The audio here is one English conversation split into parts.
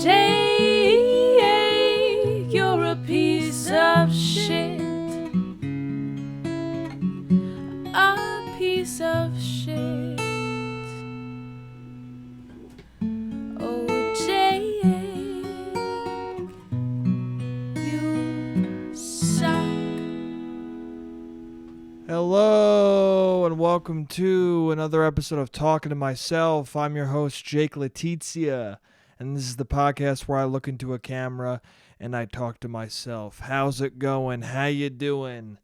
Jay, you're a piece of shit. A piece of shit. Oh, Jay, you suck. Hello and welcome to another episode of Talking to Myself. I'm your host, Jake Letizia, and this is the podcast where I look into a camera and I talk to myself. How's it going? How you doing?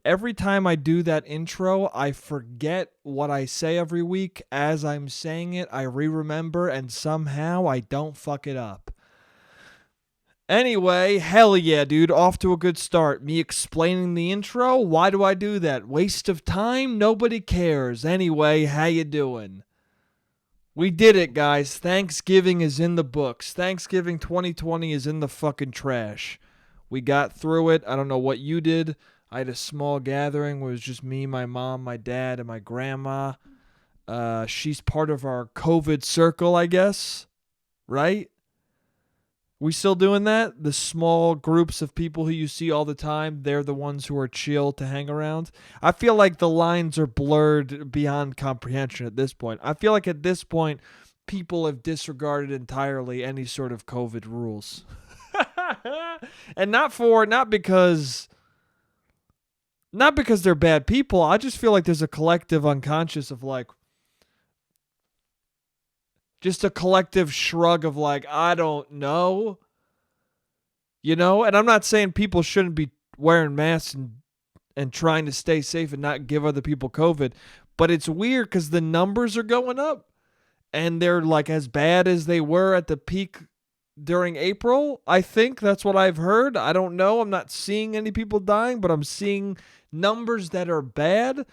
Every time I do that intro, I forget what I say every week. As I'm saying it, I remember, and somehow I don't fuck it up. Anyway, hell yeah, dude. Off to a good start. Me explaining the intro? Why do I do that? Waste of time? Nobody cares. Anyway, how you doing? We did it, guys. Thanksgiving is in the books. Thanksgiving 2020 is in the fucking trash. We got through it. I don't know what you did. I had a small gathering where it was just me, my mom, my dad, and my grandma. She's part of our COVID circle, I guess. Right? We still doing that? The small groups of people who you see all the time, they're the ones who are chill to hang around. I feel like the lines are blurred beyond comprehension at this point. I feel like at this point, people have disregarded entirely any sort of COVID rules. And not because they're bad people. I just feel like there's a collective unconscious of like, just a collective shrug of like, I don't know. You know? And I'm not saying people shouldn't be wearing masks and trying to stay safe and not give other people COVID. But it's weird because the numbers are going up. And they're like as bad as they were at the peak during April. I think that's what I've heard. I don't know. I'm not seeing any people dying. But I'm seeing numbers that are bad.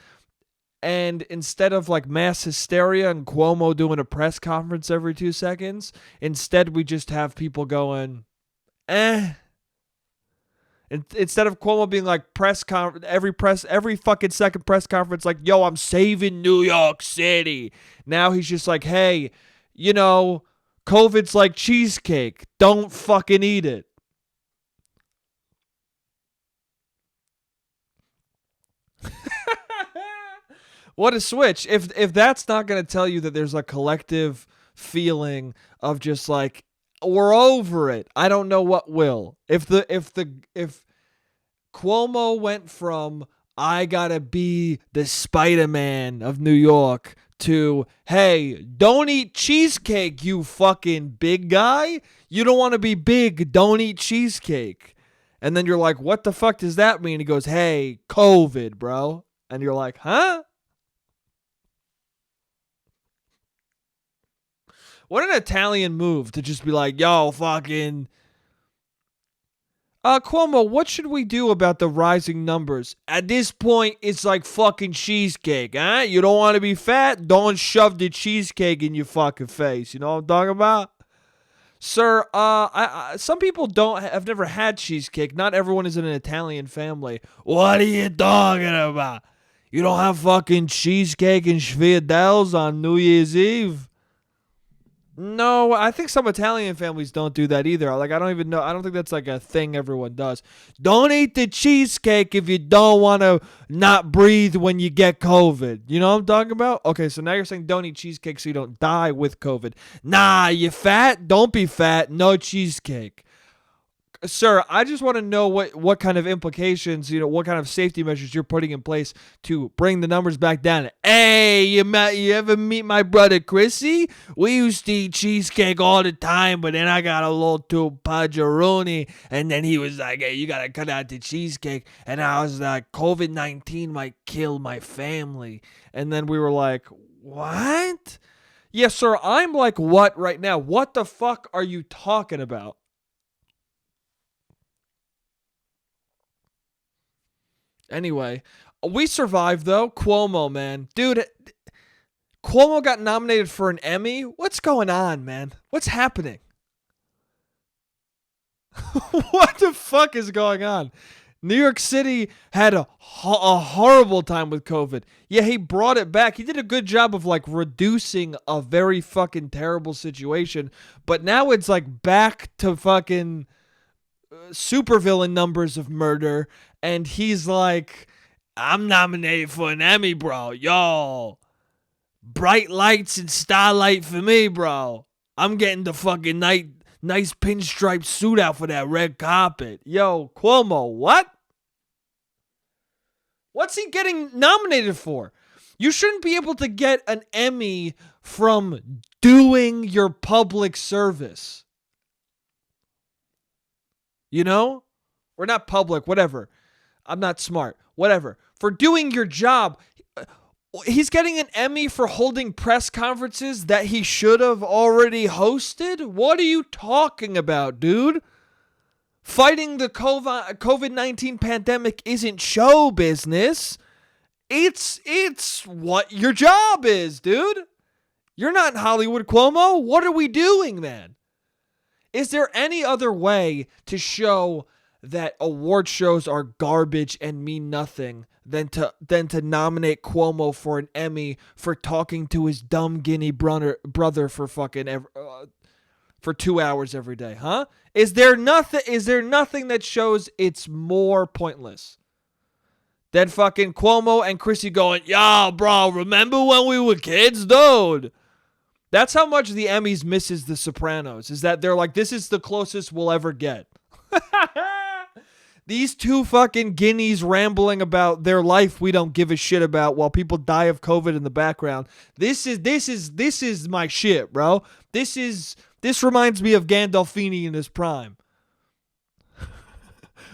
And instead of like mass hysteria and Cuomo doing a press conference every 2 seconds, instead we just have people going, And instead of Cuomo being like every fucking second press conference, like, yo, I'm saving New York City. Now he's just like, hey, you know, COVID's like cheesecake. Don't fucking eat it. What a switch. If that's not going to tell you that there's a collective feeling of just like, we're over it, I don't know what will. If Cuomo went from I gotta be the Spider-Man of New York to, hey, don't eat cheesecake, you fucking big guy. You don't want to be big, don't eat cheesecake. And then you're like, what the fuck does that mean? He goes, hey, COVID, bro. And you're like, huh? What an Italian move to just be like, yo, fucking Cuomo, what should we do about the rising numbers? At this point, it's like fucking cheesecake, huh? You don't want to be fat? Don't shove the cheesecake in your fucking face. You know what I'm talking about? Sir, some people have never had cheesecake. Not everyone is in an Italian family. What are you talking about? You don't have fucking cheesecake and Schwiedels on New Year's Eve? No, I think some Italian families don't do that either. Like, I don't even know. I don't think that's like a thing everyone does. Don't eat the cheesecake if you don't want to not breathe when you get COVID. You know what I'm talking about? Okay, so now you're saying don't eat cheesecake so you don't die with COVID. Nah, you fat? Don't be fat. No cheesecake. Sir, I just want to know what kind of implications, what kind of safety measures you're putting in place to bring the numbers back down. Hey, you ever meet my brother Chrissy? We used to eat cheesecake all the time, but then I got a little too pajaroni, and then he was like, hey, you got to cut out the cheesecake. And I was like, COVID-19 might kill my family. And then we were like, what? Yes, sir, I'm like, what right now? What the fuck are you talking about? Anyway, we survived, though. Cuomo, man. Dude, Cuomo got nominated for an Emmy? What's going on, man? What's happening? What the fuck is going on? New York City had a horrible time with COVID. Yeah, he brought it back. He did a good job of like reducing a very fucking terrible situation. But now it's like back to fucking supervillain numbers of murder. And he's like, I'm nominated for an Emmy, bro. Yo, bright lights and starlight for me, bro. I'm getting the fucking nice pinstripe suit out for that red carpet. Yo, Cuomo, what? What's he getting nominated for? You shouldn't be able to get an Emmy from doing your public service. You know? Or not public, whatever. I'm not smart. Whatever. For doing your job. He's getting an Emmy for holding press conferences that he should have already hosted? What are you talking about, dude? Fighting the COVID-19 pandemic isn't show business. It's what your job is, dude. You're not in Hollywood, Cuomo. What are we doing, man? Is there any other way to show that award shows are garbage and mean nothing than to nominate Cuomo for an Emmy for talking to his dumb Guinea brother for fucking for 2 hours every day, huh? Is there nothing that shows it's more pointless than fucking Cuomo and Chrissy going, "Yo, bro, remember when we were kids, dude?" That's how much the Emmys misses The Sopranos, is that they're like, this is the closest we'll ever get. These two fucking guineas rambling about their life we don't give a shit about while people die of COVID in the background. This is my shit, bro. This reminds me of Gandolfini in his prime.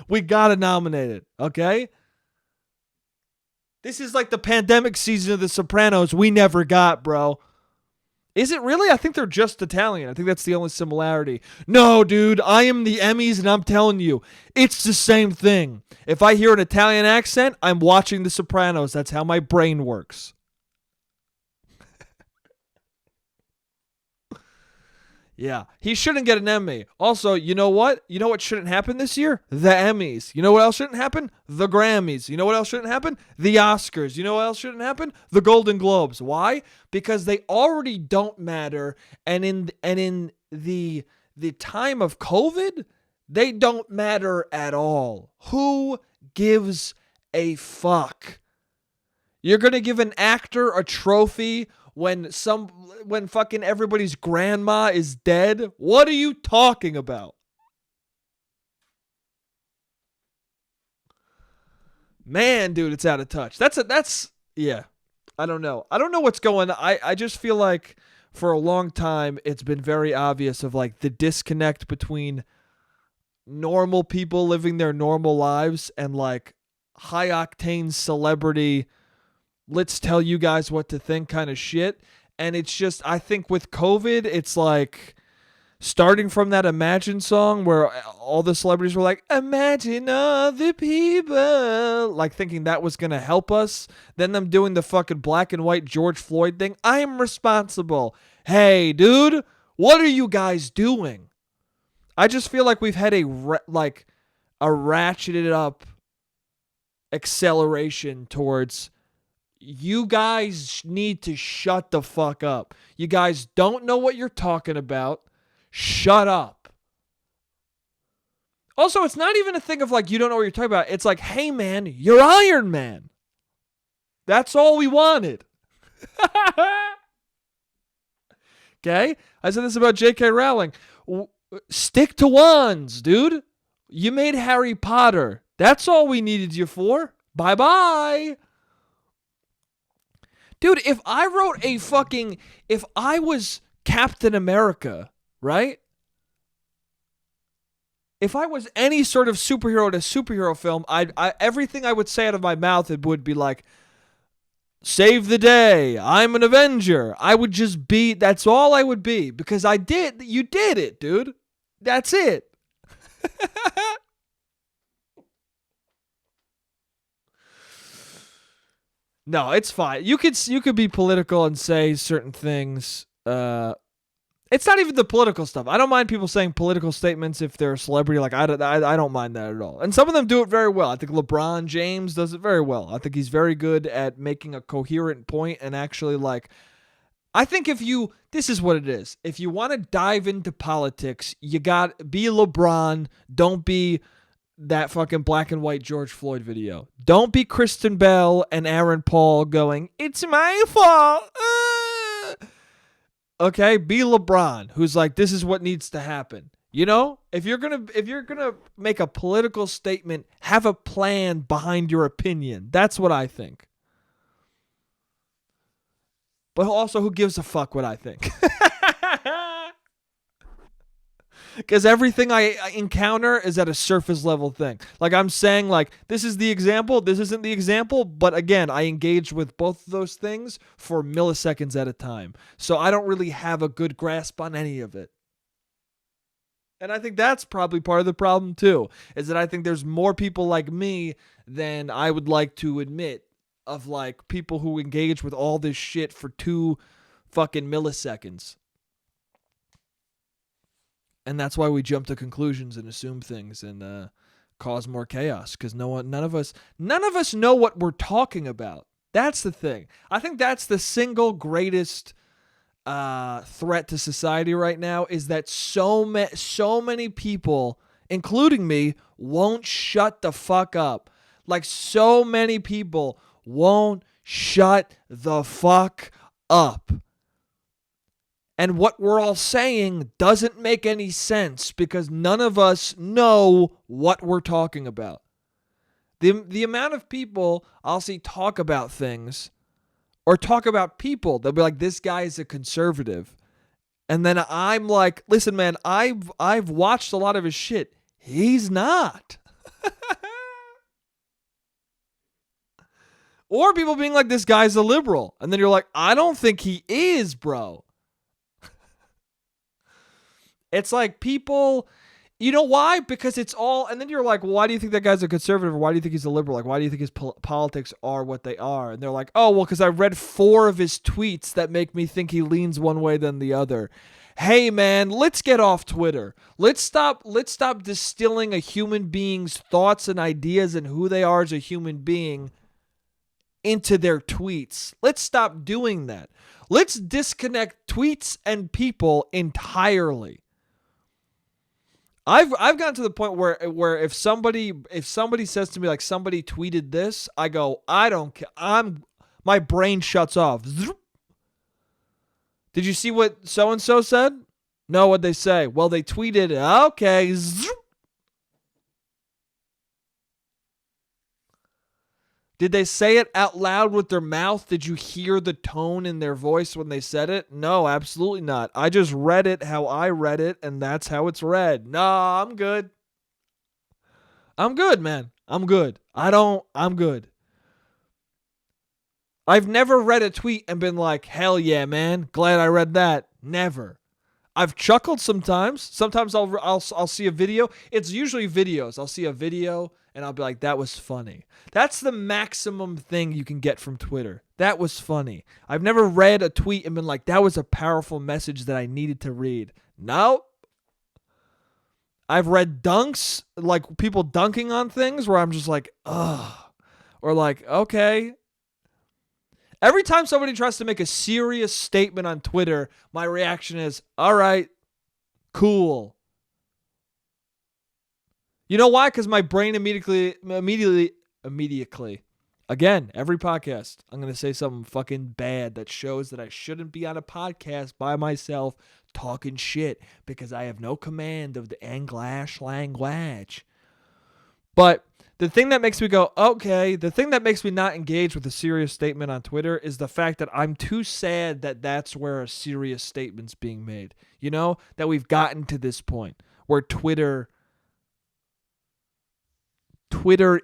We gotta nominate it, okay? This is like the pandemic season of The Sopranos we never got, bro. Is it really? I think they're just Italian. I think that's the only similarity. No, dude, I am the Emmys, and I'm telling you, it's the same thing. If I hear an Italian accent, I'm watching The Sopranos. That's how my brain works. Yeah, he shouldn't get an Emmy. Also, you know what? You know what shouldn't happen this year? The Emmys. You know what else shouldn't happen? The Grammys. You know what else shouldn't happen? The Oscars. You know what else shouldn't happen? The Golden Globes. Why? Because they already don't matter, and in the time of COVID, they don't matter at all. Who gives a fuck? You're going to give an actor a trophy when fucking everybody's grandma is dead? What are you talking about? Man, dude, it's out of touch. Yeah. I don't know. I don't know what's going on. I just feel like for a long time it's been very obvious of like the disconnect between normal people living their normal lives and like high octane celebrity, let's tell you guys what to think kind of shit. And it's just, I think with COVID, it's like starting from that Imagine song where all the celebrities were like, imagine other people, like thinking that was going to help us. Then them doing the fucking black and white George Floyd thing. I am responsible. Hey, dude, what are you guys doing? I just feel like we've had a ratcheted up acceleration towards, you guys need to shut the fuck up. You guys don't know what you're talking about. Shut up. Also, it's not even a thing of like, you don't know what you're talking about. It's like, hey man, you're Iron Man. That's all we wanted. Okay? I said this about J.K. Rowling. Stick to wands, dude. You made Harry Potter. That's all we needed you for. Bye-bye. Dude, if I was Captain America, right? If I was any sort of superhero in a superhero film, everything I would say out of my mouth, it would be like, save the day, I'm an Avenger. I would just be, that's all I would be, because you did it, dude. That's it. No, it's fine. You could be political and say certain things, It's not even the political stuff. I don't mind people saying political statements if they're a celebrity. Like, I don't mind that at all. And some of them do it very well. I think LeBron James does it very well. I think he's very good at making a coherent point and actually, like, I think this is what it is. If you want to dive into politics, you got be LeBron. Don't be that fucking black and white George Floyd video. Don't be Kristen Bell and Aaron Paul going, it's my fault. Okay, be LeBron, who's like, this is what needs to happen. You know, if you're gonna make a political statement, have a plan behind your opinion. That's what I think. But also, who gives a fuck what I think? Because everything I encounter is at a surface level thing. Like, I'm saying, like, this is the example, this isn't the example, but again, I engage with both of those things for milliseconds at a time. So I don't really have a good grasp on any of it. And I think that's probably part of the problem too, is that I think there's more people like me than I would like to admit, of like people who engage with all this shit for 2 fucking milliseconds. And that's why we jump to conclusions and assume things and cause more chaos, because none of us know what we're talking about. That's the thing. I think that's the single greatest threat to society right now, is that so many people, including me, won't shut the fuck up. Like, so many people won't shut the fuck up. And what we're all saying doesn't make any sense because none of us know what we're talking about. The amount of people I'll see talk about things or talk about people, they'll be like, this guy is a conservative. And then I'm like, listen, man, I've watched a lot of his shit. He's not. Or people being like, this guy's a liberal. And then you're like, I don't think he is, bro. It's like people, you know why? Because it's all, and then you're like, well, why do you think that guy's a conservative? Or why do you think he's a liberal? Like, why do you think his politics are what they are? And they're like, oh, well, because I read 4 of his tweets that make me think he leans one way than the other. Hey, man, let's get off Twitter. Let's stop distilling a human being's thoughts and ideas and who they are as a human being into their tweets. Let's stop doing that. Let's disconnect tweets and people entirely. I've gotten to the point where if somebody says to me, like, somebody tweeted this, I go, I don't care. My brain shuts off. Did you see what so and so said? No, what'd they say? Well, they tweeted, okay. Did they say it out loud with their mouth? Did you hear the tone in their voice when they said it? No, absolutely not. I just read it how I read it, and that's how it's read. No, I'm good. I'm good, man. I'm good. I'm good. I've never read a tweet and been like, hell yeah, man. Glad I read that. Never. I've chuckled sometimes. Sometimes I'll see a video. It's usually videos. I'll see a video and I'll be like, that was funny. That's the maximum thing you can get from Twitter. That was funny. I've never read a tweet and been like, that was a powerful message that I needed to read. Nope. I've read dunks, like people dunking on things where I'm just like, ugh. Or like, okay. Every time somebody tries to make a serious statement on Twitter, my reaction is, all right, cool. You know why? Because my brain immediately, again, every podcast, I'm going to say something fucking bad that shows that I shouldn't be on a podcast by myself talking shit because I have no command of the English language. But the thing that makes me go, okay, the thing that makes me not engage with a serious statement on Twitter is the fact that I'm too sad that that's where a serious statement's being made. You know, that we've gotten to this point where Twitter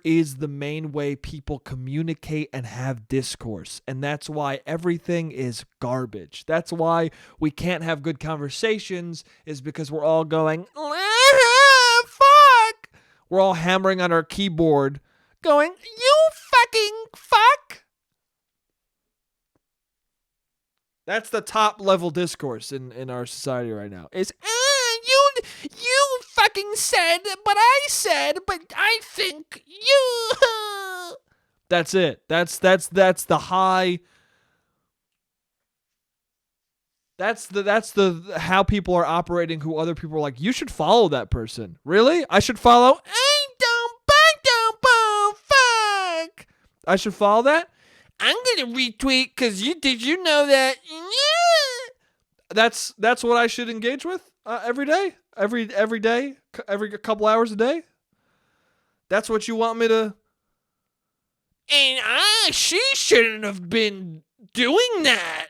is the main way people communicate and have discourse. And that's why everything is garbage. That's why we can't have good conversations, is because we're all going, fuck. We're all hammering on our keyboard going, you fucking fuck. That's the top level discourse in our society right now. Is you fucking said, but I said, but I think you. That's it. That's the high. That's the how people are operating. Who other people are like, you should follow that person. Really? I should follow. Fuck. I should follow that. I'm gonna retweet because did you know that? Yeah. That's what I should engage with every day, every day, every couple hours a day. That's what you want me to. And she shouldn't have been doing that.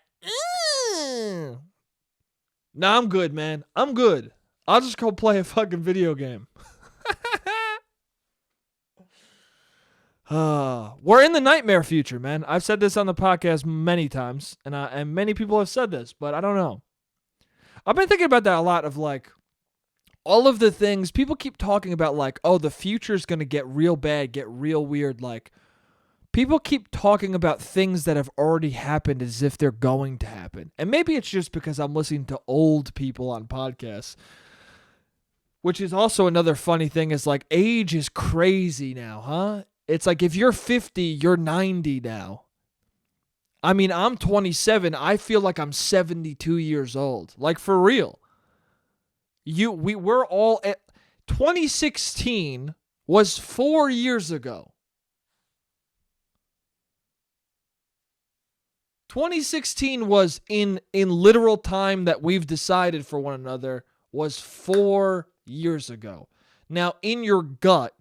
Nah, I'm good, man. I'm good. I'll just go play a fucking video game. We're in the nightmare future, man. I've said this on the podcast many times, and many people have said this, but I don't know. I've been thinking about that a lot of like all of the things people keep talking about, like, oh, the future's going to get real bad, get real weird. Like, people keep talking about things that have already happened as if they're going to happen. And maybe it's just because I'm listening to old people on podcasts, which is also another funny thing is like age is crazy now, huh? It's like if you're 50, you're 90 now. I mean, I'm 27. I feel like I'm 72 years old. Like, for real. We're all at 2016 was 4 years ago. 2016 was in literal time that we've decided for one another was 4 years ago. Now, in your gut,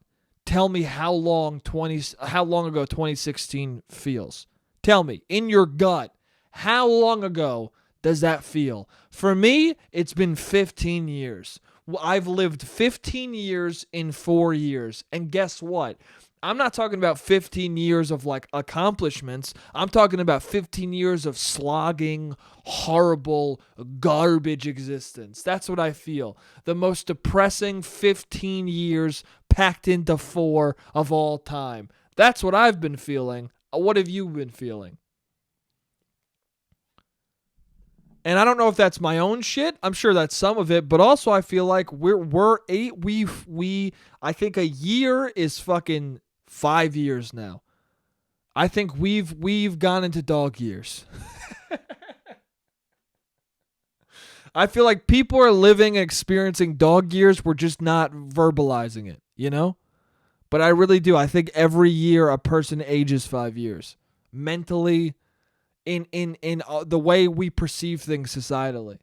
tell me how long ago 2016 feels. Tell me, in your gut, how long ago does that feel? For me, it's been 15 years. I've lived 15 years in 4 years. And guess what? I'm not talking about 15 years of like accomplishments. I'm talking about 15 years of slogging, horrible, garbage existence. That's what I feel. The most depressing 15 years packed into 4 of all time. That's what I've been feeling. What have you been feeling? And I don't know if that's my own shit. I'm sure that's some of it, but also I feel like I think a year is fucking 5 years now. I think we've gone into dog years. I feel like people are living and experiencing dog years. We're just not verbalizing it, you know? But I really do. I think every year a person ages 5 years. Mentally, in the way we perceive things societally.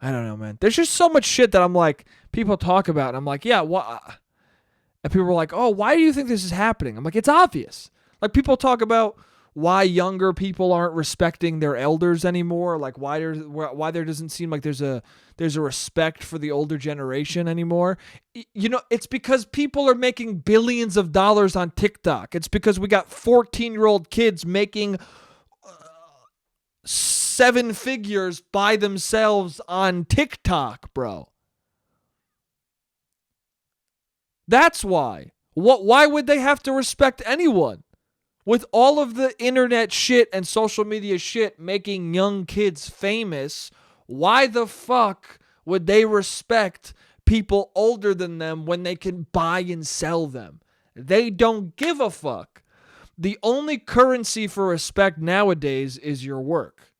I don't know, man. There's just so much shit that I'm like, people talk about, and I'm like, yeah, what? And people are like, oh, why do you think this is happening? I'm like, it's obvious. Like, people talk about why younger people aren't respecting their elders anymore. Like, why there doesn't seem like there's a respect for the older generation anymore. You know, it's because people are making billions of dollars on TikTok. It's because we got 14-year-old kids making 7 figures by themselves on TikTok, bro. That's why. Why would they have to respect anyone? With all of the internet shit and social media shit making young kids famous, why the fuck would they respect people older than them when they can buy and sell them? They don't give a fuck. The only currency for respect nowadays is your work.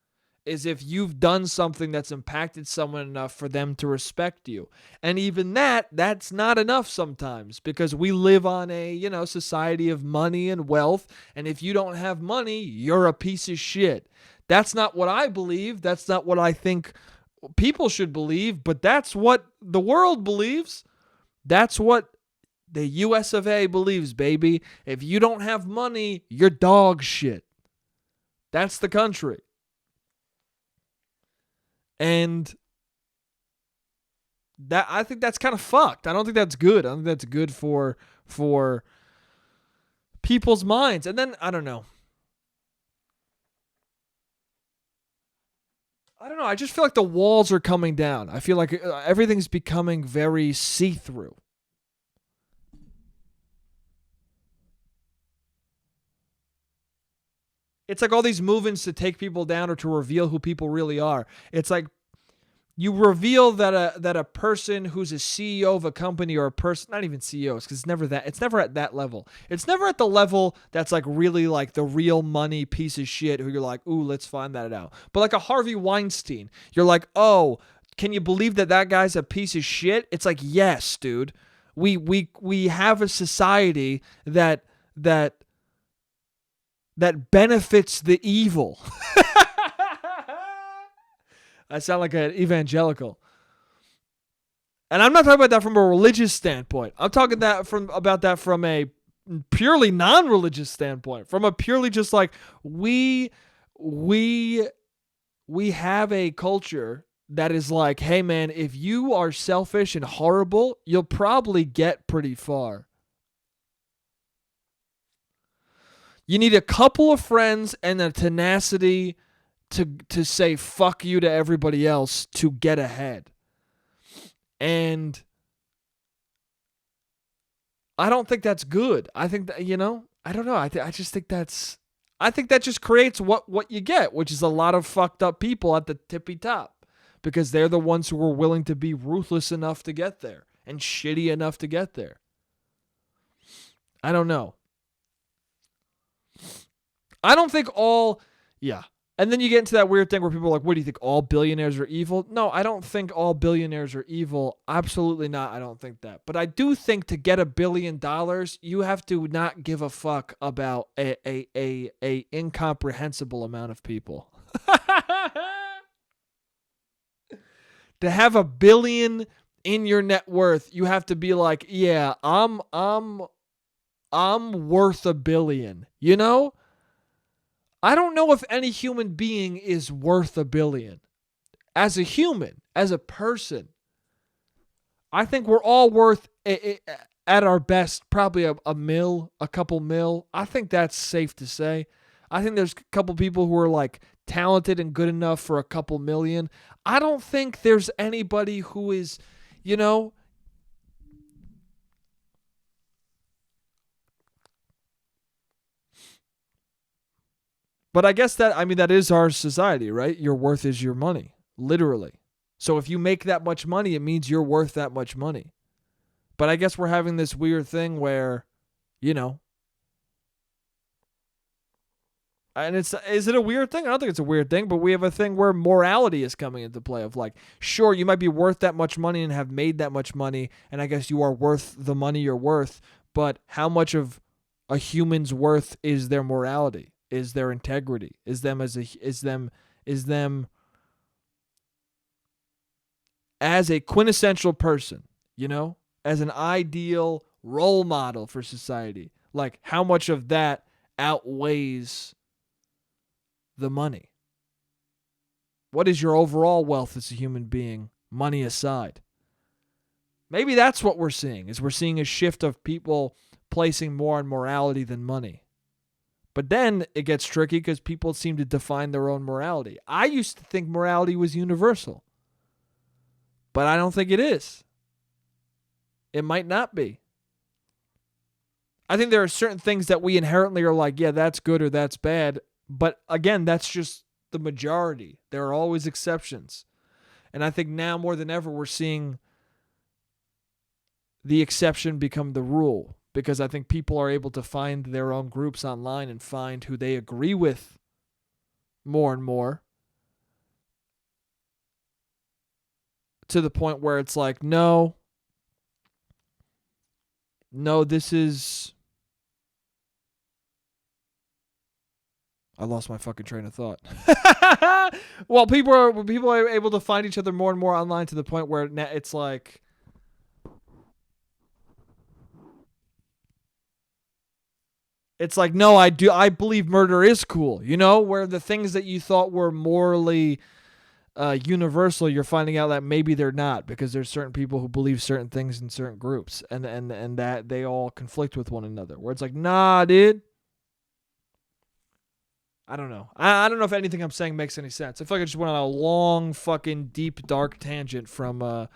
Is if you've done something that's impacted someone enough for them to respect you. And even that's not enough sometimes, because we live on a, society of money and wealth. And if you don't have money, you're a piece of shit. That's not what I believe. That's not what I think people should believe, but that's what the world believes. That's what the US of A believes, baby. If you don't have money, you're dog shit. That's the country. And that, I think that's kind of fucked. I don't think that's good. I don't think that's good for people's minds. And then, I don't know. I just feel like the walls are coming down. I feel like everything's becoming very see-through. It's like all these movements to take people down or to reveal who people really are. It's like you reveal that a person who's a CEO of a company or a person, not even CEOs, because it's never at that level. It's never at the level that's like really like the real money piece of shit who you're like, ooh, let's find that out. But like a Harvey Weinstein, you're like, oh, can you believe that guy's a piece of shit? It's like, yes, dude. We have a society that benefits the evil. I sound like an evangelical. And I'm not talking about that from a religious standpoint. I'm talking about that from a purely non-religious standpoint. From a purely just like we have a culture that is like, hey man, if you are selfish and horrible, you'll probably get pretty far. You need a couple of friends and the tenacity to say fuck you to everybody else to get ahead. And I don't think that's good. I think that, I don't know. I just think I think that just creates what you get, which is a lot of fucked up people at the tippy top because they're the ones who are willing to be ruthless enough to get there and shitty enough to get there. I don't know. I don't think yeah. And then you get into that weird thing where people are like, what do you think, all billionaires are evil? No, I don't think all billionaires are evil. Absolutely not. I don't think that. But I do think to get $1 billion, you have to not give a fuck about a incomprehensible amount of people. To have $1 billion in your net worth, you have to be like, yeah, I'm worth $1 billion, I don't know if any human being is worth $1 billion. As a human, as a person, I think we're all worth, at our best, probably a couple mil. I think that's safe to say. I think there's a couple people who are like talented and good enough for a couple million. I don't think there's anybody who is, But I guess that is our society, right? Your worth is your money, literally. So if you make that much money, it means you're worth that much money. But I guess we're having this weird thing where, and is it a weird thing? I don't think it's a weird thing, but we have a thing where morality is coming into play of like, sure, you might be worth that much money and have made that much money, and I guess you are worth the money you're worth, but how much of a human's worth is their morality? Is their integrity? Is them as a quintessential person, as an ideal role model for society? Like how much of that outweighs the money? What is your overall wealth as a human being, money aside? Maybe that's what we're seeing, is we're seeing a shift of people placing more on morality than money. But then it gets tricky because people seem to define their own morality. I used to think morality was universal, but I don't think it is. It might not be. I think there are certain things that we inherently are like, yeah, that's good or that's bad. But again, that's just the majority. There are always exceptions. And I think now more than ever, we're seeing the exception become the rule. Because I think people are able to find their own groups online and find who they agree with more and more. To the point where it's like, no, this is... I lost my fucking train of thought. Well, people are able to find each other more and more online to the point where it's like... It's like, no, I believe murder is cool, where the things that you thought were morally universal, you're finding out that maybe they're not, because there's certain people who believe certain things in certain groups, and that they all conflict with one another, where it's like, nah, dude. I don't know. I don't know if anything I'm saying makes any sense. I feel like I just went on a long, fucking, deep, dark tangent from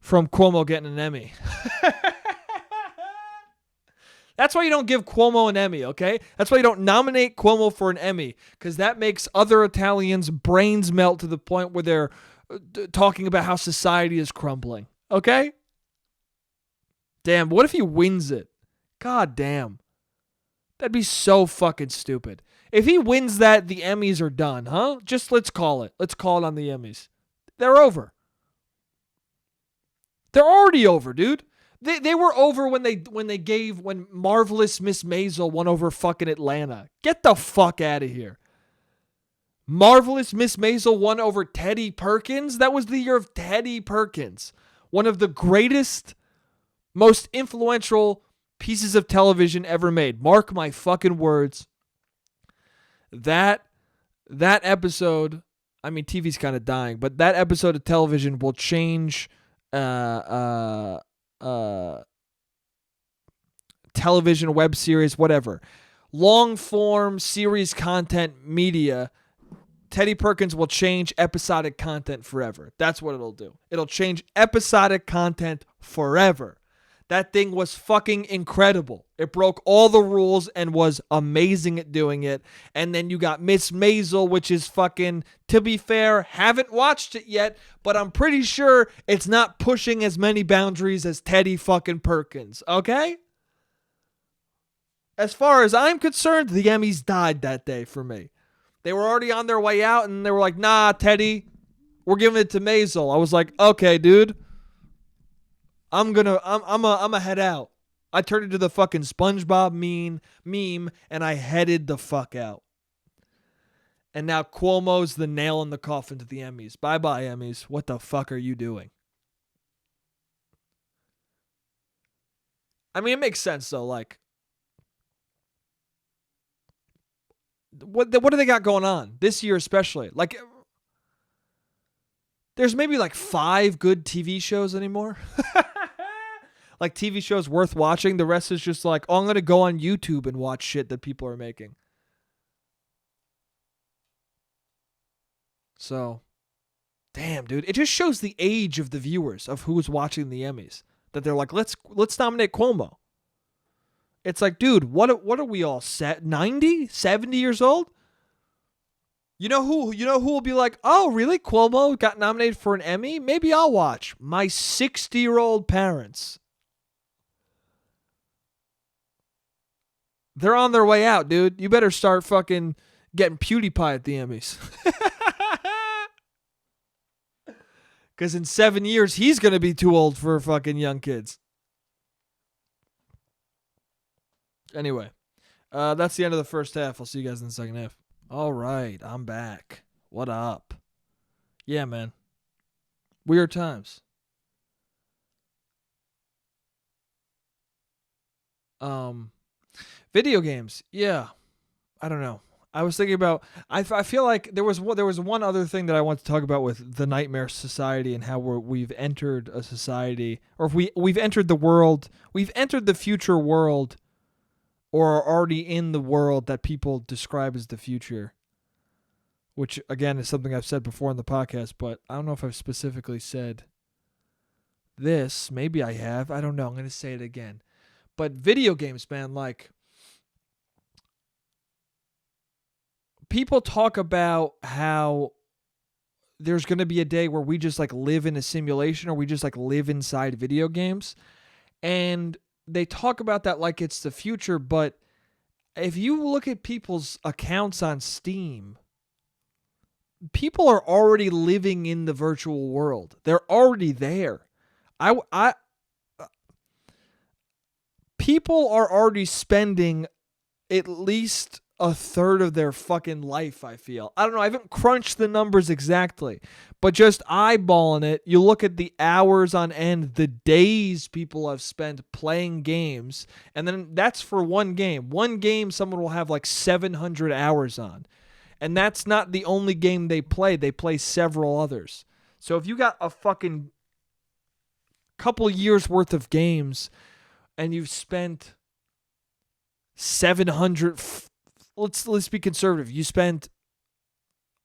Cuomo getting an Emmy. That's why you don't give Cuomo an Emmy, okay? That's why you don't nominate Cuomo for an Emmy, because that makes other Italians' brains melt to the point where they're talking about how society is crumbling, okay? Damn, what if he wins it? God damn. That'd be so fucking stupid. If he wins that, the Emmys are done, huh? Just let's call it. Let's call it on the Emmys. They're over. They're already over, dude. They were over when Marvelous Miss Maisel won over fucking Atlanta. Get the fuck out of here. Marvelous Miss Maisel won over Teddy Perkins. That was the year of Teddy Perkins. One of the greatest, most influential pieces of television ever made. Mark my fucking words. That episode, I mean, TV's kind of dying, but that episode of television will change television, web series, whatever. Long form series content media. Teddy Perkins will change episodic content forever. That's what it'll do. It'll change episodic content forever. That thing was fucking incredible. It broke all the rules and was amazing at doing it. And then you got Miss Maisel, which is fucking, to be fair, haven't watched it yet, but I'm pretty sure it's not pushing as many boundaries as Teddy fucking Perkins, okay? As far as I'm concerned, the Emmys died that day for me. They were already on their way out and they were like, nah, Teddy, we're giving it to Maisel. I was like, okay, dude. I'm a head out. I turned into the fucking SpongeBob meme and I headed the fuck out. And now Cuomo's the nail in the coffin to the Emmys. Bye-bye, Emmys. What the fuck are you doing? I mean, it makes sense, though. Like, what do they got going on this year especially? Like, there's maybe like 5 good TV shows anymore. Like TV shows worth watching. The rest is just like, oh, I'm going to go on YouTube and watch shit that people are making. So, damn, dude. It just shows the age of the viewers of who's watching the Emmys. That they're like, let's nominate Cuomo. It's like, dude, what are we all set? 90? 70 years old? You know who will be like, oh, really? Cuomo got nominated for an Emmy? Maybe I'll watch. My 60-year-old parents. They're on their way out, dude. You better start fucking getting PewDiePie at the Emmys. Because in 7 years, he's going to be too old for fucking young kids. Anyway, that's the end of the first half. I'll see you guys in the second half. All right, I'm back. What up? Yeah, man. Weird times. Video games. Yeah. I don't know. I was thinking about, I feel like there was one other thing that I want to talk about with the Nightmare Society and how we've entered a society, or if we've entered the world, we've entered the future world, or are already in the world that people describe as the future, which again is something I've said before in the podcast, but I don't know if I've specifically said this. Maybe I have. I don't know. I'm going to say it again. But video games, man, like, people talk about how there's going to be a day where we just like live in a simulation, or we just like live inside video games. And they talk about that like it's the future, but if you look at people's accounts on Steam, people are already living in the virtual world. They're already there. People are already spending at least a third of their fucking life, I feel. I don't know. I haven't crunched the numbers exactly, but just eyeballing it, you look at the hours on end, the days people have spent playing games, and then that's for one game. One game someone will have like 700 hours on, and that's not the only game they play. They play several others. So if you got a fucking couple years worth of games and you've spent 700, let's be conservative. You spent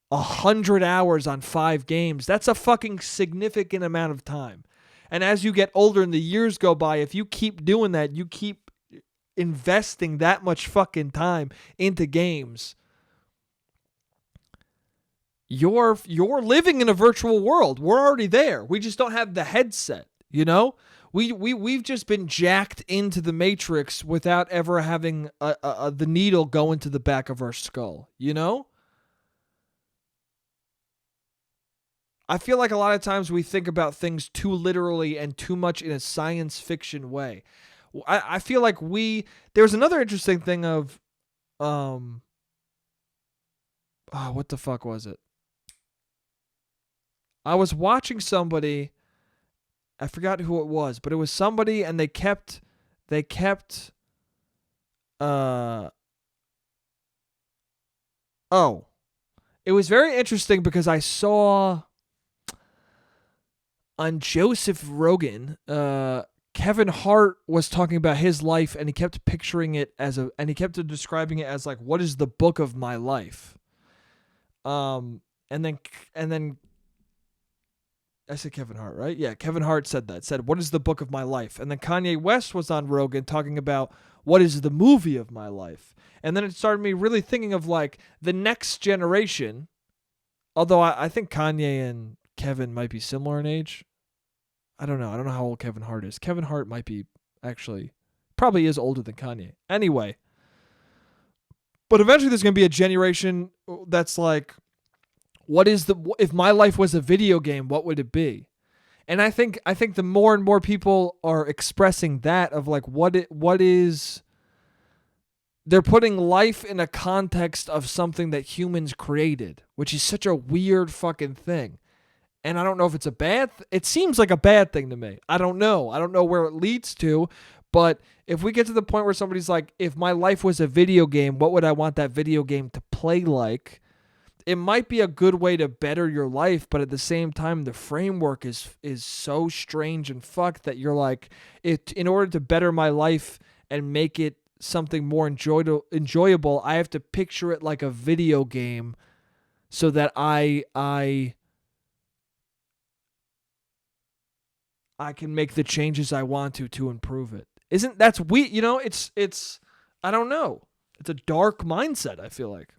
100 hours on 5 games. That's a fucking significant amount of time. And as you get older and the years go by, if you keep doing that, investing that much fucking time into games, you're living in a virtual world. We're already there. We just don't have the headset, you know? We've just been jacked into the Matrix without ever having the needle go into the back of our skull, you know? I feel like a lot of times we think about things too literally and too much in a science fiction way. I feel like there's another interesting thing of, what the fuck was it? I was watching somebody, I forgot who it was, but it was somebody, and they kept, uh, oh, it was very interesting because I saw on Joseph Rogan, Kevin Hart was talking about his life, and he kept picturing it and he kept describing it as like, what is the book of my life? And then I said Kevin Hart, right? Yeah, Kevin Hart said that. Said, what is the book of my life? And then Kanye West was on Rogan talking about what is the movie of my life? And then it started me really thinking of like the next generation, although I think Kanye and Kevin might be similar in age. I don't know. I don't know how old Kevin Hart is. Kevin Hart might be probably is older than Kanye. Anyway, but eventually there's going to be a generation that's like, if my life was a video game, what would it be? And I think the more and more people are expressing that of like they're putting life in a context of something that humans created, which is such a weird fucking thing. And I don't know if it's it seems like a bad thing to me. I don't know. I don't know where it leads to, but if we get to the point where somebody's like, if my life was a video game, what would I want that video game to play like? It might be a good way to better your life, but at the same time, the framework is so strange and fucked that you're like, in order to better my life and make it something more enjoyable, I have to picture it like a video game so that I can make the changes I want to improve it. That's weird? You know, it's I don't know. It's a dark mindset, I feel like.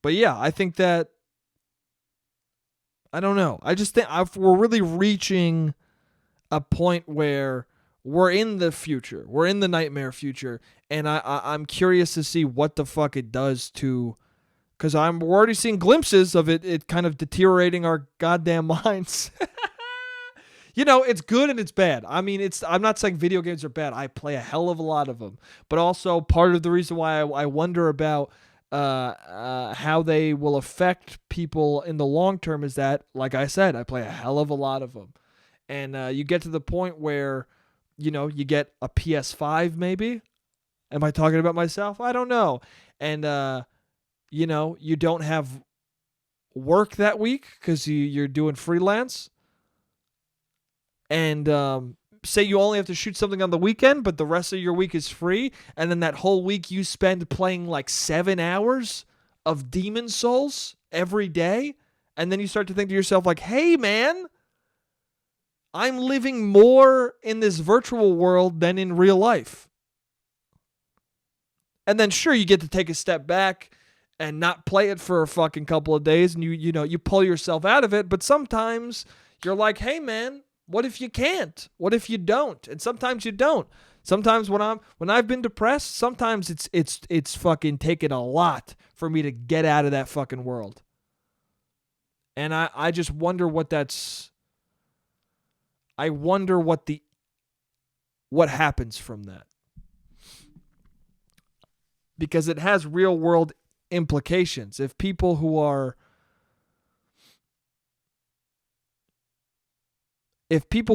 But yeah, I think that, I don't know. I just think we're really reaching a point where we're in the future. We're in the nightmare future. And I'm curious to see what the fuck it does to, because we're already seeing glimpses of it kind of deteriorating our goddamn minds. You know, it's good and it's bad. I mean, I'm not saying video games are bad. I play a hell of a lot of them. But also part of the reason why I wonder about how they will affect people in the long term is that, like I said, I play a hell of a lot of them. And you get to the point where, you know, you get a PS5 maybe. Am I talking about myself? I don't know. And, you know, you don't have work that week because you're doing freelance. And say you only have to shoot something on the weekend, but the rest of your week is free, and then that whole week you spend playing like 7 hours of Demon Souls every day, and then you start to think to yourself like, hey man, I'm living more in this virtual world than in real life. And then sure, you get to take a step back and not play it for a fucking couple of days, and you pull yourself out of it, but sometimes you're like, hey man, what if you can't? What if you don't? And sometimes you don't. Sometimes when I've been depressed, sometimes it's fucking taken a lot for me to get out of that fucking world. And I just wonder what what happens from that. Because it has real world implications. If people who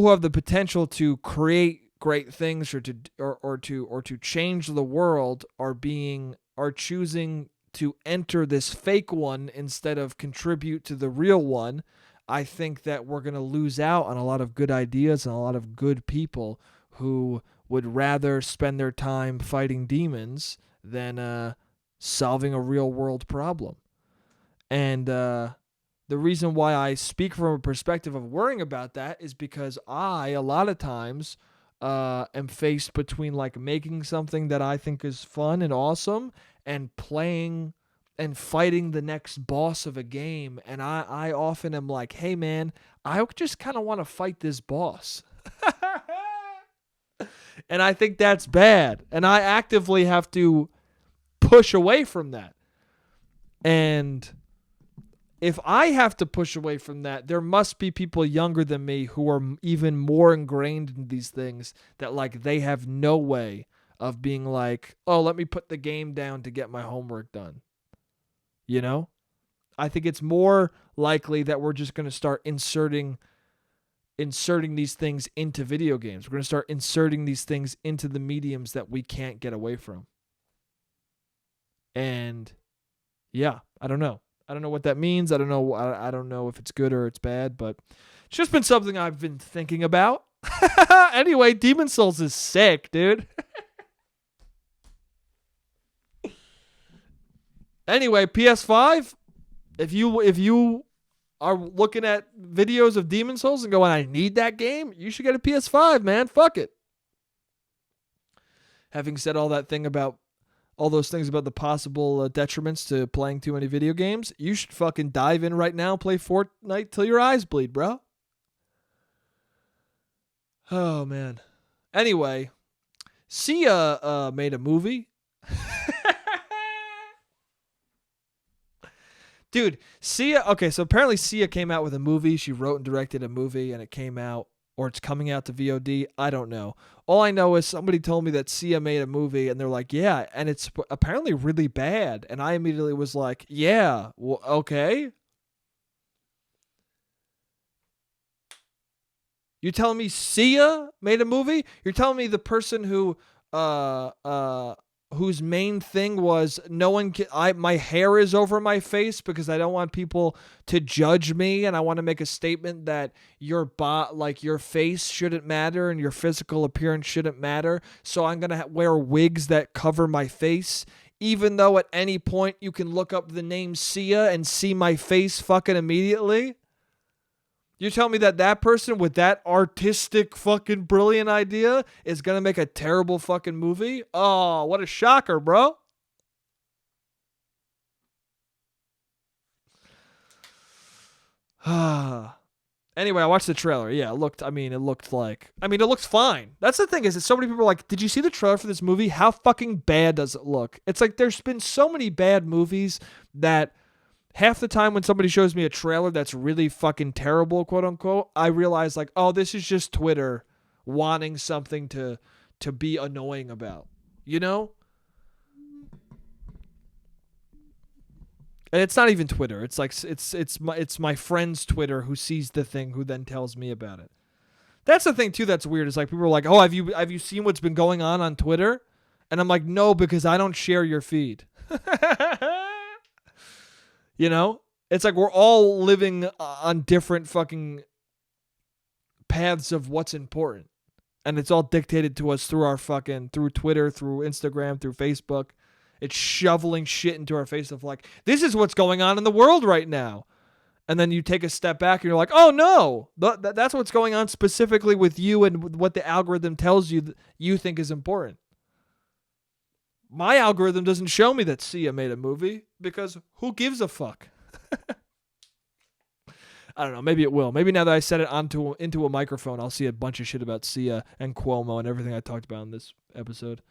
have the potential to create great things or to change the world are choosing to enter this fake one instead of contribute to the real one, I think that we're going to lose out on a lot of good ideas and a lot of good people who would rather spend their time fighting demons than solving a real world problem. And the reason why I speak from a perspective of worrying about that is because I, a lot of times, am faced between like making something that I think is fun and awesome and playing and fighting the next boss of a game. And I often am like, hey man, I just kind of want to fight this boss. And I think that's bad. And I actively have to push away from that. And if I have to push away from that, there must be people younger than me who are even more ingrained in these things that like they have no way of being like, oh, let me put the game down to get my homework done. You know? I think it's more likely that we're just going to start inserting these things into video games. We're going to start inserting these things into the mediums that we can't get away from. And yeah, I don't know. I don't know what that means. I don't know. I don't know if it's good or it's bad, but it's just been something I've been thinking about. Anyway, Demon Souls is sick, dude. Anyway, PS5. If you are looking at videos of Demon Souls and going, I need that game, you should get a PS5, man. Fuck it. Having said all that thing about all those things about the possible detriments to playing too many video games, you should fucking dive in right now and play Fortnite till your eyes bleed, bro. Oh, man. Anyway, Sia made a movie. Dude, Sia, okay, so apparently Sia came out with a movie. She wrote and directed a movie, and it came out, or it's coming out to VOD. I don't know. All I know is somebody told me that Sia made a movie, and they're like, yeah, and it's apparently really bad. And I immediately was like, yeah, well, okay. You telling me Sia made a movie? You're telling me the person whose main thing was no one can, my hair is over my face because I don't want people to judge me, and I want to make a statement that your your face shouldn't matter and your physical appearance shouldn't matter, so I'm going to wear wigs that cover my face, even though at any point you can look up the name Sia and see my face fucking immediately? You tell me that person with that artistic fucking brilliant idea is going to make a terrible fucking movie? Oh, what a shocker, bro. Anyway, I watched the trailer. Yeah, it looked fine. That's the thing is that so many people are like, did you see the trailer for this movie? How fucking bad does it look? It's like there's been so many bad movies that half the time when somebody shows me a trailer that's really fucking terrible, quote unquote, I realize like, oh, this is just Twitter wanting something to be annoying about, you know? And it's not even Twitter. It's like it's my friend's Twitter who sees the thing who then tells me about it. That's the thing too that's weird. Is like people are like, "Oh, have you seen what's been going on Twitter?" And I'm like, "No, because I don't share your feed." You know? It's like we're all living on different fucking paths of what's important. And it's all dictated to us through through Twitter, through Instagram, through Facebook. It's shoveling shit into our face of like, this is what's going on in the world right now. And then you take a step back and you're like, oh no, that's what's going on specifically with you and what the algorithm tells you that you think is important. My algorithm doesn't show me that Sia made a movie because who gives a fuck? I don't know. Maybe it will. Maybe now that I set it into a microphone, I'll see a bunch of shit about Sia and Cuomo and everything I talked about in this episode.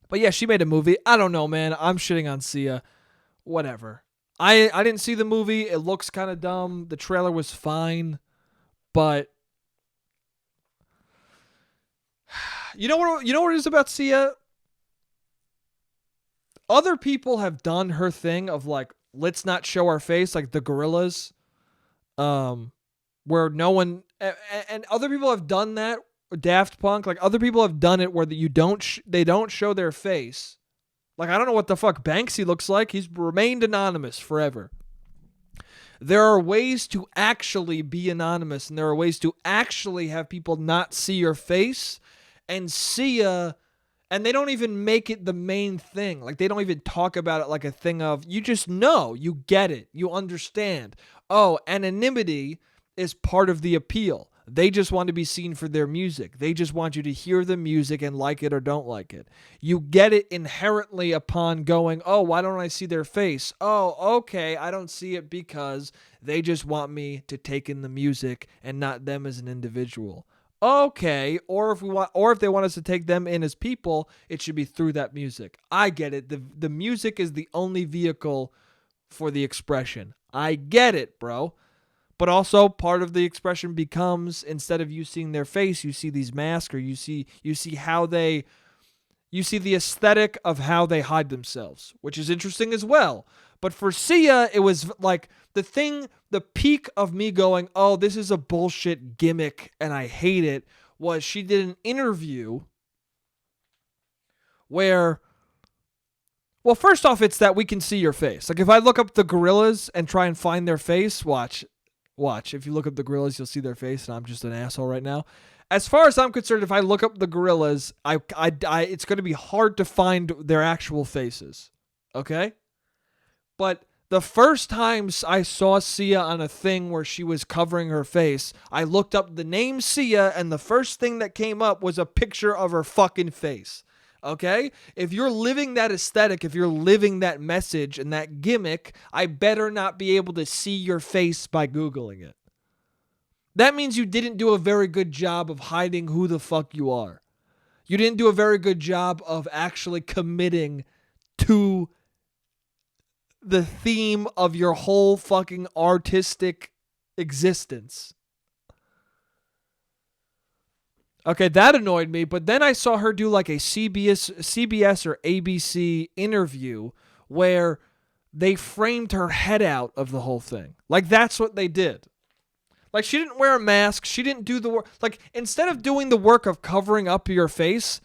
But yeah, she made a movie. I don't know, man. I'm shitting on Sia. Whatever. I didn't see the movie. It looks kind of dumb. The trailer was fine, but you know what it is about Sia? Other people have done her thing of like, let's not show our face, like the Gorillas, where no one and other people have done that. Daft Punk, like other people have done it where they don't show their face. Like I don't know what the fuck Banksy looks like. He's remained anonymous forever. There are ways to actually be anonymous, and there are ways to actually have people not see your face. And Sia And they don't even make it the main thing. Like, they don't even talk about it like a thing of, you just know, you get it, you understand. Oh, anonymity is part of the appeal. They just want to be seen for their music. They just want you to hear the music and like it or don't like it. You get it inherently upon going, oh, why don't I see their face? Oh, okay, I don't see it because they just want me to take in the music and not them as an individual. Okay, or if they want us to take them in as people, it should be through that music. I get it. The music is the only vehicle for the expression. I get it, bro. But also part of the expression becomes, instead of you seeing their face, you see these masks, or you see how they, you see the aesthetic of how they hide themselves, which is interesting as well. But for Sia, it was like the peak of me going, oh, this is a bullshit gimmick and I hate it, was she did an interview where, well, first off, it's that we can see your face. Like, if I look up the gorillas and try and find their face, watch. If you look up the gorillas, you'll see their face, and I'm just an asshole right now. As far as I'm concerned, if I look up the gorillas, it's going to be hard to find their actual faces. Okay? But the first time I saw Sia on a thing where she was covering her face, I looked up the name Sia, and the first thing that came up was a picture of her fucking face. Okay? If you're living that aesthetic, if you're living that message and that gimmick, I better not be able to see your face by Googling it. That means you didn't do a very good job of hiding who the fuck you are. You didn't do a very good job of actually committing to the theme of your whole fucking artistic existence. Okay, that annoyed me, but then I saw her do like a CBS or ABC interview where they framed her head out of the whole thing. Like, that's what they did. Like, she didn't wear a mask. She didn't do the work. Like, instead of doing the work of covering up your face,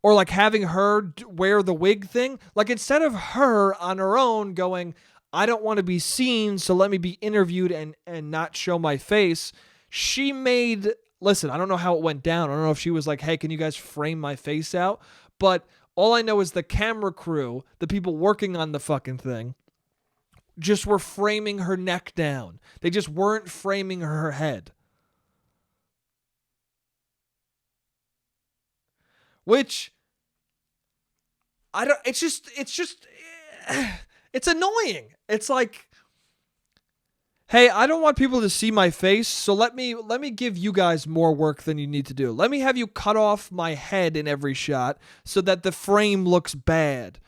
or like having her wear the wig thing, like, instead of her on her own going, I don't want to be seen, so let me be interviewed and not show my face, she made, listen, I don't know how it went down. I don't know if she was like, hey, can you guys frame my face out? But all I know is the camera crew, the people working on the fucking thing, just were framing her neck down. They just weren't framing her head. Which, I don't, it's just, it's annoying. It's like, hey, I don't want people to see my face, so let me give you guys more work than you need to do. Let me have you cut off my head in every shot so that the frame looks bad.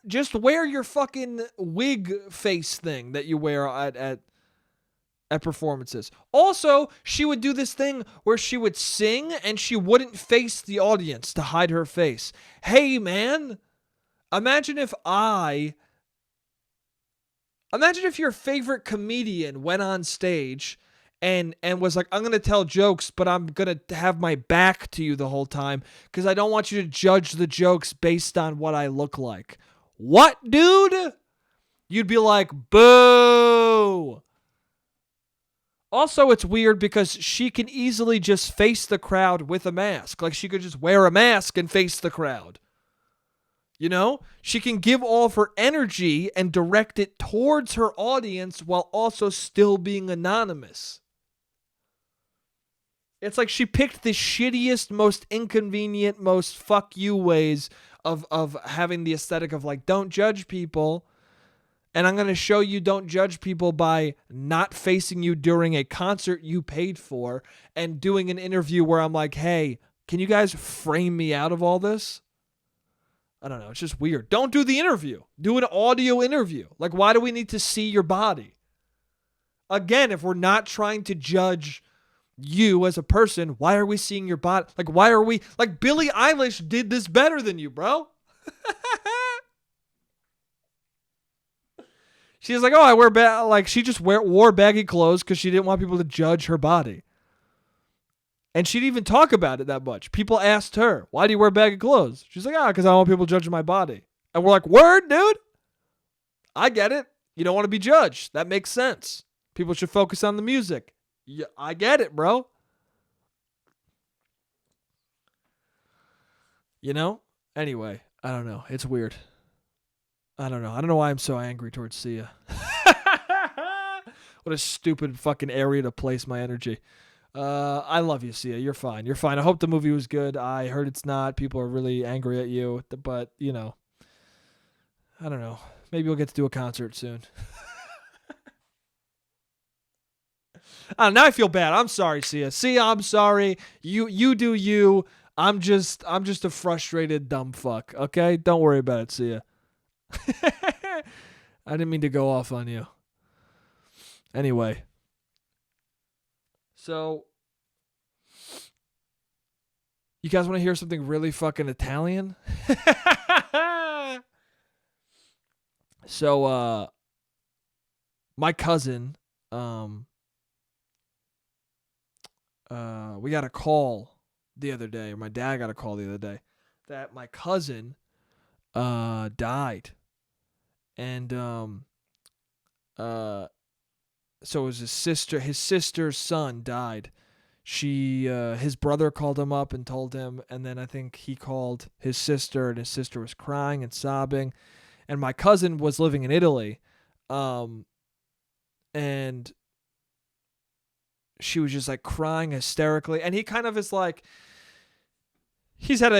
Just wear your fucking wig face thing that you wear at performances. Also, she would do this thing where she would sing and she wouldn't face the audience to hide her face. Hey, man, imagine if your favorite comedian went on stage and was like, I'm going to tell jokes, but I'm going to have my back to you the whole time because I don't want you to judge the jokes based on what I look like. What, dude? You'd be like, boo. Also, it's weird because she can easily just face the crowd with a mask. Like, she could just wear a mask and face the crowd. You know? She can give all of her energy and direct it towards her audience while also still being anonymous. It's like she picked the shittiest, most inconvenient, most fuck you ways of having the aesthetic of like, don't judge people. And I'm going to show you don't judge people by not facing you during a concert you paid for and doing an interview where I'm like, hey, can you guys frame me out of all this? I don't know. It's just weird. Don't do the interview. Do an audio interview. Like, why do we need to see your body? Again, if we're not trying to judge you as a person, why are we seeing your body? Like, why are we, like, Billie Eilish did this better than you, bro. She's like, oh, I wear like she just wore baggy clothes because she didn't want people to judge her body. And she didn't even talk about it that much. People asked her, why do you wear baggy clothes? She's like, because I don't want people judging my body. And we're like, word, dude. I get it. You don't want to be judged. That makes sense. People should focus on the music. Yeah, I get it, bro. You know? Anyway, I don't know. It's weird. I don't know. I don't know why I'm so angry towards Sia. What a stupid fucking area to place my energy. I love you, Sia. You're fine. You're fine. I hope the movie was good. I heard it's not. People are really angry at you. But, you know, I don't know. Maybe we'll get to do a concert soon. Now I feel bad. I'm sorry, Sia. Sia, I'm sorry. You do you. I'm just a frustrated dumb fuck. Okay? Don't worry about it, Sia. I didn't mean to go off on you. Anyway. So, you guys want to hear something really fucking Italian? So, my cousin, we got a call the other day, or my dad got a call the other day, that my cousin, died. And, so it was his sister's son died. His brother called him up and told him, and then I think he called his sister, and his sister was crying and sobbing, and my cousin was living in Italy, and she was just like crying hysterically, and he kind of is like, he's had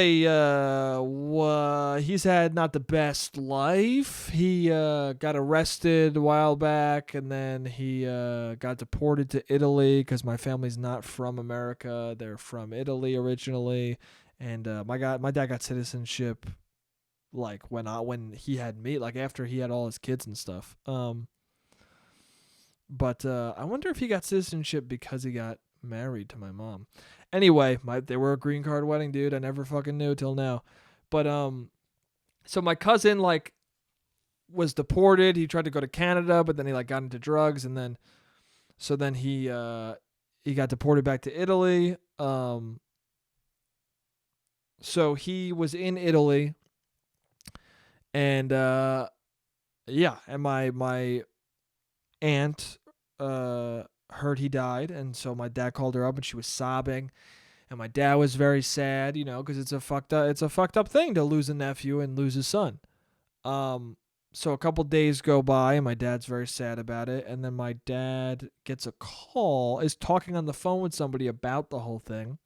not the best life. He got arrested a while back, and then he got deported to Italy because my family's not from America. They're from Italy originally, and my dad got citizenship like when he had me, like after he had all his kids and stuff. But I wonder if he got citizenship because he got married to my mom. Anyway, they were a green card wedding, dude. I never fucking knew till now. But so my cousin like was deported. He tried to go to Canada, but then he like got into drugs, and then he got deported back to Italy. So he was in Italy, and and my aunt heard he died, and so my dad called her up, and she was sobbing, and my dad was very sad, because it's a fucked up thing to lose a nephew and lose his son. So a couple days go by, and my dad's very sad about it, and then my dad gets a call, is talking on the phone with somebody about the whole thing,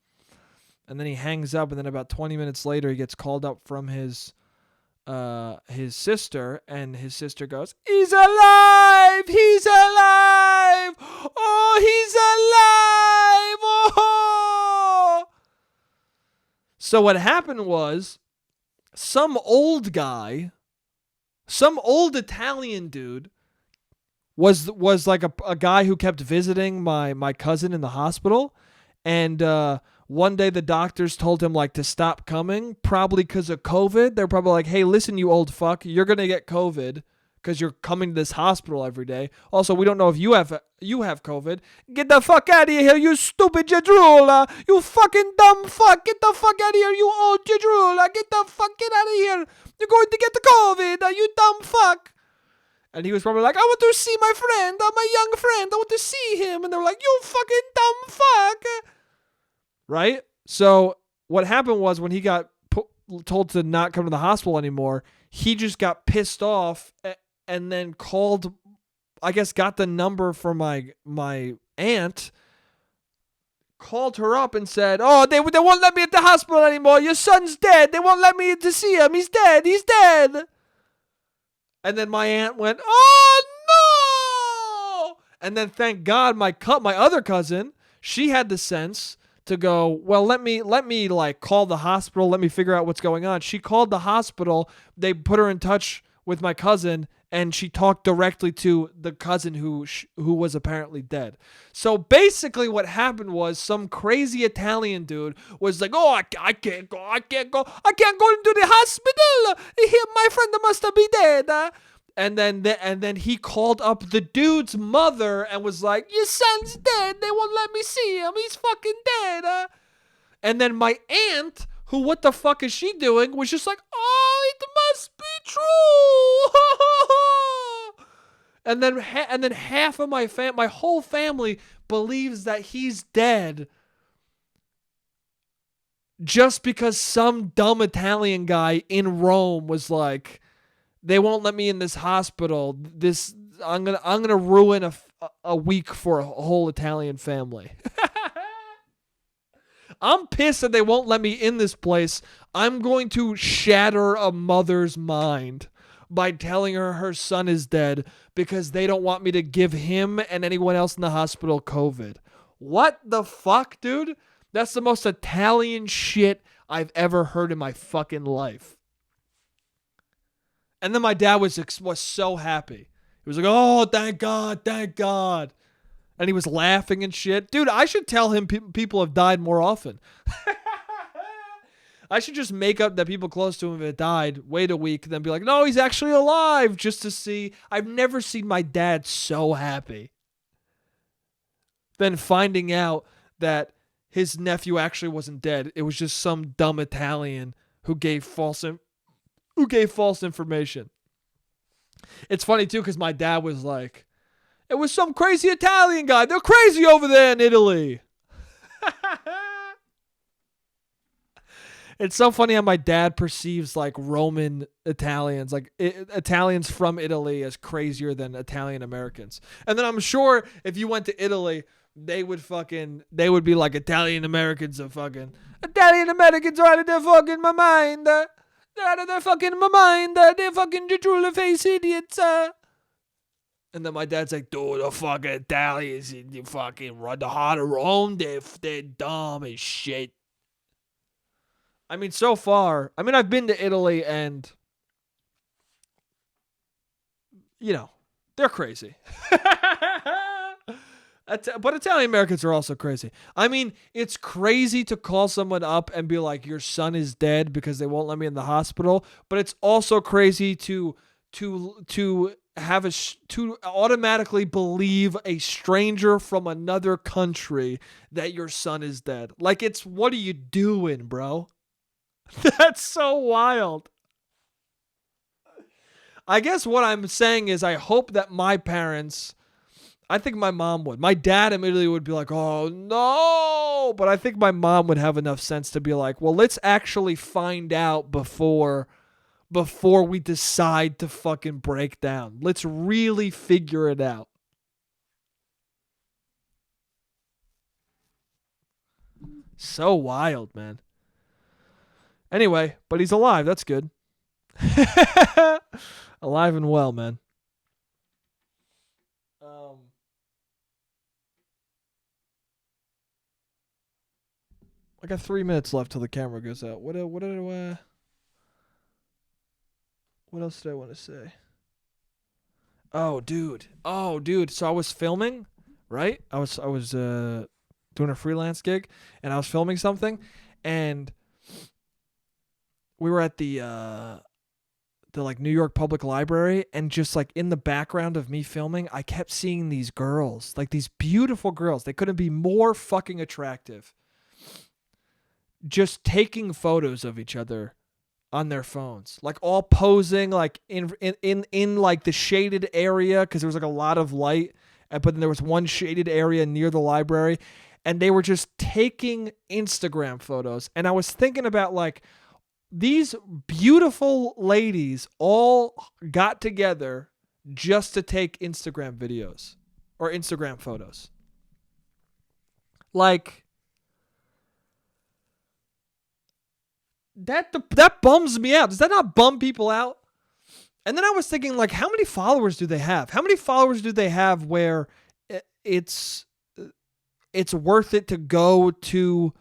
and then he hangs up, and then about 20 minutes later, he gets called up from his sister, and his sister goes, "He's alive! He's alive! Oh, he's alive! Oh!" So what happened was, some old Italian dude was like a guy who kept visiting my cousin in the hospital, and one day the doctors told him like to stop coming, probably because of COVID. They're probably like, "Hey, listen, you old fuck, you're gonna get COVID because you're coming to this hospital every day. Also, we don't know if you have COVID. Get the fuck out of here, you stupid jadrula! You fucking dumb fuck! Get the fuck out of here, you old jadrula! Get out of here! You're going to get the COVID, you dumb fuck!" And he was probably like, "I want to see my friend, my young friend. I want to see him." And they were like, "You fucking dumb fuck!" Right? So what happened was, when he got told to not come to the hospital anymore, he just got pissed off and then called, I guess got the number for my aunt, called her up and said, "Oh, they won't let me at the hospital anymore. Your son's dead. They won't let me to see him. He's dead. He's dead." And then my aunt went, "Oh, no!" And then thank God my other cousin, she had the sense to go, "Well, let me like call the hospital. Let me figure out what's going on." She called the hospital. They put her in touch with my cousin, and she talked directly to the cousin who was apparently dead. So basically what happened was, some crazy Italian dude was like, "Oh, I can't go into the hospital. My friend must be dead." And then he called up the dude's mother and was like, "Your son's dead. They won't let me see him. He's fucking dead." And then my aunt, who, what the fuck is she doing, was just like, "Oh, it must be true." And then half of my whole family believes that he's dead. just because some dumb Italian guy in Rome was like, they won't let me in this hospital. I'm gonna ruin a week for a whole Italian family. I'm pissed that they won't let me in this place. I'm going to shatter a mother's mind by telling her her son is dead because they don't want me to give him and anyone else in the hospital COVID. What the fuck, dude? That's the most Italian shit I've ever heard in my fucking life. And then my dad was so happy. He was like, "Oh, thank God, thank God." And he was laughing and shit. Dude, I should tell him people have died more often. I should just make up that people close to him have died, wait a week, then be like, "No, he's actually alive," just to see. I've never seen my dad so happy. Then finding out that his nephew actually wasn't dead. It was just some dumb Italian who gave false information. It's funny too because my dad was like, "It was some crazy Italian guy. They're crazy over there in Italy." It's so funny how my dad perceives like Roman Italians, like Italians from Italy, as crazier than Italian Americans. And then I'm sure if you went to Italy, they would be like, Italian Americans are out of their fucking mind. They're out of their fucking mind. They're fucking gitrulla face idiots. And then my dad's like, "Dude, the fucking Italians, you fucking run the heart of Rome. They're dumb as shit." I mean, so far, I've been to Italy and, they're crazy. But Italian Americans are also crazy. I mean, it's crazy to call someone up and be like, "Your son is dead," because they won't let me in the hospital. But it's also crazy to to automatically believe a stranger from another country that your son is dead. Like, it's, what are you doing, bro? That's so wild. I guess what I'm saying is I hope that my parents, I think my mom would. My dad immediately would be like, "Oh no." But I think my mom would have enough sense to be like, "Well, let's actually find out before we decide to fucking break down. Let's really figure it out." So wild, man. Anyway, but he's alive. That's good. Alive and well, man. I got 3 minutes left till the camera goes out. What else did I want to say? Oh, dude. So I was filming, right? I was doing a freelance gig, and I was filming something, and we were at the like New York Public Library, and just like in the background of me filming, I kept seeing these girls, like these beautiful girls. They couldn't be more fucking attractive. Just taking photos of each other on their phones, like all posing, like in like the shaded area, because there was like a lot of light, but then there was one shaded area near the library, and they were just taking Instagram photos. And I was thinking about, like, these beautiful ladies all got together just to take Instagram videos or Instagram photos. Like, that bums me out. Does that not bum people out? And then I was thinking, like, how many followers do they have? How many followers do they have where it's worth it to go to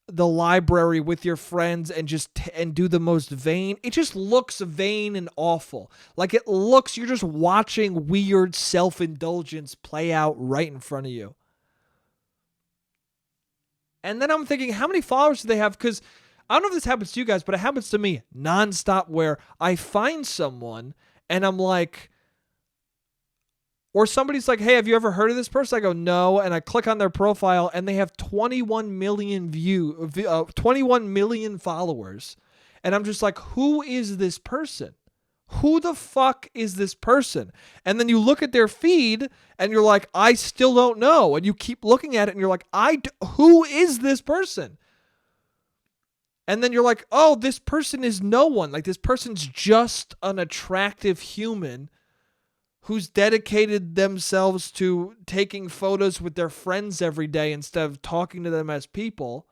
the library with your friends and just and do the most vain? It just looks vain and awful. Like, it looks, you're just watching weird self-indulgence play out right in front of you. And then I'm thinking, how many followers do they have? Because I don't know if this happens to you guys, but it happens to me nonstop, where I find someone and I'm like, or somebody's like, "Hey, have you ever heard of this person?" I go, "No." And I click on their profile and they have 21 million 21 million followers. And I'm just like, who is this person? Who the fuck is this person? And then you look at their feed and you're like, I still don't know. And you keep looking at it and you're like, who is this person? And then you're like, oh, this person is no one. Like, this person's just an attractive human who's dedicated themselves to taking photos with their friends every day instead of talking to them as people.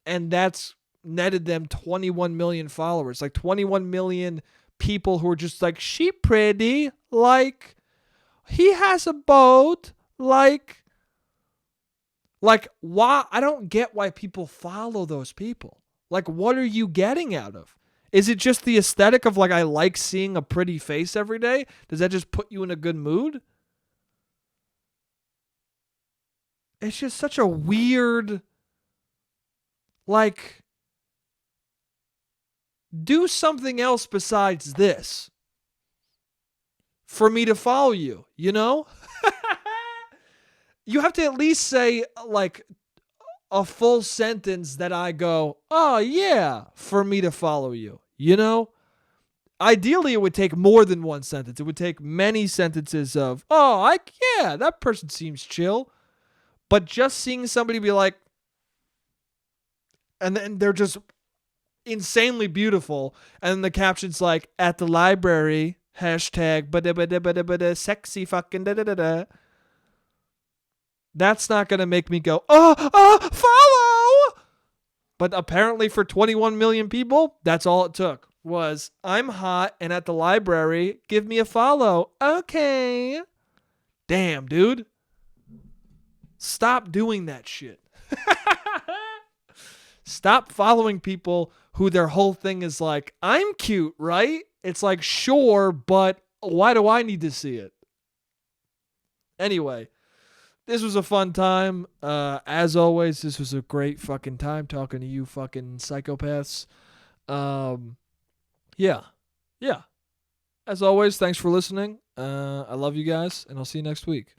And that's netted them 21 million followers. Like 21 million people who are just like, she pretty. Like, he has a boat. Like, why? I don't get why people follow those people. Like, what are you getting out of? Is it just the aesthetic of like, I like seeing a pretty face every day? Does that just put you in a good mood? It's just such a weird, like, do something else besides this for me to follow you, you know? You have to at least say, like, a full sentence that I go, oh, yeah, for me to follow you, you know? Ideally, it would take more than one sentence. It would take many sentences of, oh, yeah, that person seems chill. But just seeing somebody be like, and then they're just insanely beautiful. And then the caption's like, at the library, hashtag, sexy fucking da-da-da-da. That's not going to make me go, follow. But apparently for 21 million people, that's all it took was, I'm hot and at the library, give me a follow. Okay. Damn, dude. Stop doing that shit. Stop following people who their whole thing is like, I'm cute, right? It's like, sure, but why do I need to see it? Anyway. This was a fun time. As always, this was a great fucking time talking to you fucking psychopaths. Yeah. Yeah. As always, thanks for listening. I love you guys, and I'll see you next week.